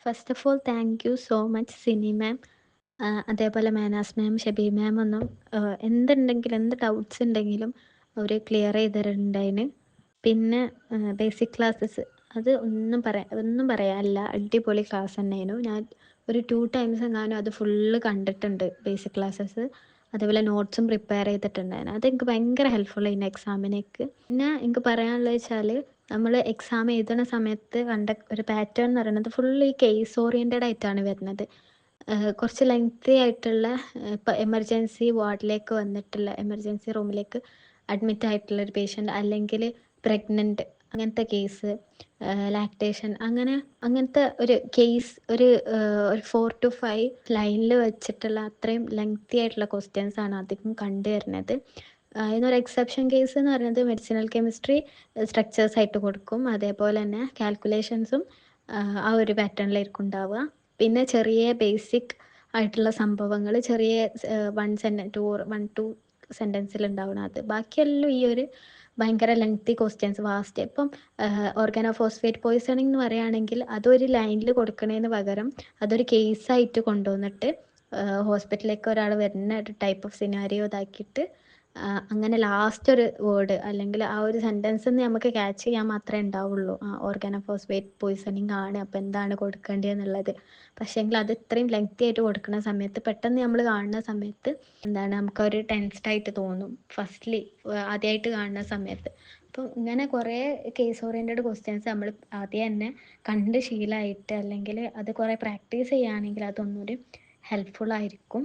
First of all thank you so much Sini ma'am. അതേപോലെ മാനാസ് മാം, ഷെബി മാം ഒന്നും എന്തുണ്ടെങ്കിലും എന്ത് ഡൗട്ട്സ് ഉണ്ടെങ്കിലും അവർ ക്ലിയർ ചെയ്ത് തരുന്നുണ്ടായിന്. പിന്നെ ബേസിക് ക്ലാസ്സസ് അത് ഒന്നും പറയാനില്ല, അടിപൊളി ക്ലാസ് തന്നെയായിരുന്നു. ഞാൻ ഒരു 2 ടൈംസ് എങ്ങാനും അത് ഫുള്ള് കണ്ടിട്ടുണ്ട് ബേസിക് ക്ലാസ്സസ്. അതേപോലെ നോട്ട്സും പ്രിപ്പയർ ചെയ്തിട്ടുണ്ടായിരുന്നു. അതെനിക്ക് ഭയങ്കര ഹെൽപ്ഫുൾ ആയിരുന്നു എക്സാമിനേക്ക്. പിന്നെ എനിക്ക് പറയാനുള്ളത് വെച്ചാൽ നമ്മൾ എക്സാം എഴുതുന്ന സമയത്ത് കണ്ട ഒരു പാറ്റേൺ എന്ന് പറയുന്നത് ഫുൾ ഈ കേസ് ഓറിയൻറ്റഡ് ആയിട്ടാണ് വരുന്നത്. കുറച്ച് ലെങ്തി ആയിട്ടുള്ള ഇപ്പോൾ എമർജൻസി വാർഡിലേക്ക് വന്നിട്ടുള്ള എമർജൻസി റൂമിലേക്ക് അഡ്മിറ്റ് ആയിട്ടുള്ള ഒരു പേഷ്യൻ്റ്, അല്ലെങ്കിൽ പ്രഗ്നൻറ്റ്, അങ്ങനത്തെ കേസ്, ലാക്ടേഷൻ, അങ്ങനത്തെ ഒരു കേസ് ഒരു 4 to 5 ലൈനിൽ വെച്ചിട്ടുള്ള അത്രയും ലെങ്തി ആയിട്ടുള്ള ക്വസ്റ്റ്യൻസ് ആണ് അധികം കണ്ടുവരുന്നത്. ഇതിനൊരു എക്സെപ്ഷൻ കേസ് എന്ന് പറയുന്നത് മെഡിസിനൽ കെമിസ്ട്രി സ്ട്രക്ചേഴ്സ് ആയിട്ട് കൊടുക്കും. അതേപോലെ തന്നെ കാൽക്കുലേഷൻസും ആ ഒരു പാറ്റേണിലായിരിക്കും ഉണ്ടാവുക. പിന്നെ ചെറിയ ബേസിക് ആയിട്ടുള്ള സംഭവങ്ങൾ ചെറിയ 1 to 2 സെൻറ്റൻസിൽ ഉണ്ടാവണം. അത് ബാക്കിയെല്ലാം ഈ ഒരു ഭയങ്കര ലെങ്തി ക്വസ്റ്റ്യൻസ് വാസ്റ്റ്. ഇപ്പം ഓർഗാനോഫോസ്ഫേറ്റ് പോയ്സണിങ് എന്ന് പറയുകയാണെങ്കിൽ അതൊരു ലൈനിൽ കൊടുക്കുന്നതിന് പകരം അതൊരു കേസായിട്ട് കൊണ്ടുവന്നിട്ട് ഹോസ്പിറ്റലിലേക്ക് ഒരാൾ വരുന്ന ഒരു ടൈപ്പ് ഓഫ് സിനാരിയോ ഇതാക്കിയിട്ട് അങ്ങനെ ലാസ്റ്റ് ഒരു വേർഡ് അല്ലെങ്കിൽ ആ ഒരു സെൻറ്റൻസ് നമുക്ക് ക്യാച്ച് ചെയ്യാൻ മാത്രമേ ഉണ്ടാവുള്ളൂ. ഓർഗാനോഫോസ്ഫേറ്റ് പോയ്സണിങ് ആണ്, അപ്പോൾ എന്താണ് കൊടുക്കേണ്ടതെന്നുള്ളത്. പക്ഷേങ്കിൽ അത് ഇത്രയും ലെങ്തി ആയിട്ട് കൊടുക്കുന്ന സമയത്ത് പെട്ടെന്ന് നമ്മൾ കാണുന്ന സമയത്ത് നമുക്കൊരു ടെൻസ്ഡ് ആയിട്ട് തോന്നും ഫസ്റ്റ്ലി, ആദ്യമായിട്ട് കാണുന്ന സമയത്ത്. അപ്പം ഇങ്ങനെ കുറേ കേസ് ഓറിയൻറ്റഡ് ക്വസ്റ്റ്യൻസ് നമ്മൾ ആദ്യം തന്നെ കണ്ട് ശീലമായിട്ട് അല്ലെങ്കിൽ അത് കുറേ പ്രാക്ടീസ് ചെയ്യുകയാണെങ്കിൽ അതൊന്നുകൂടി ഹെൽപ്ഫുൾ ആയിരിക്കും.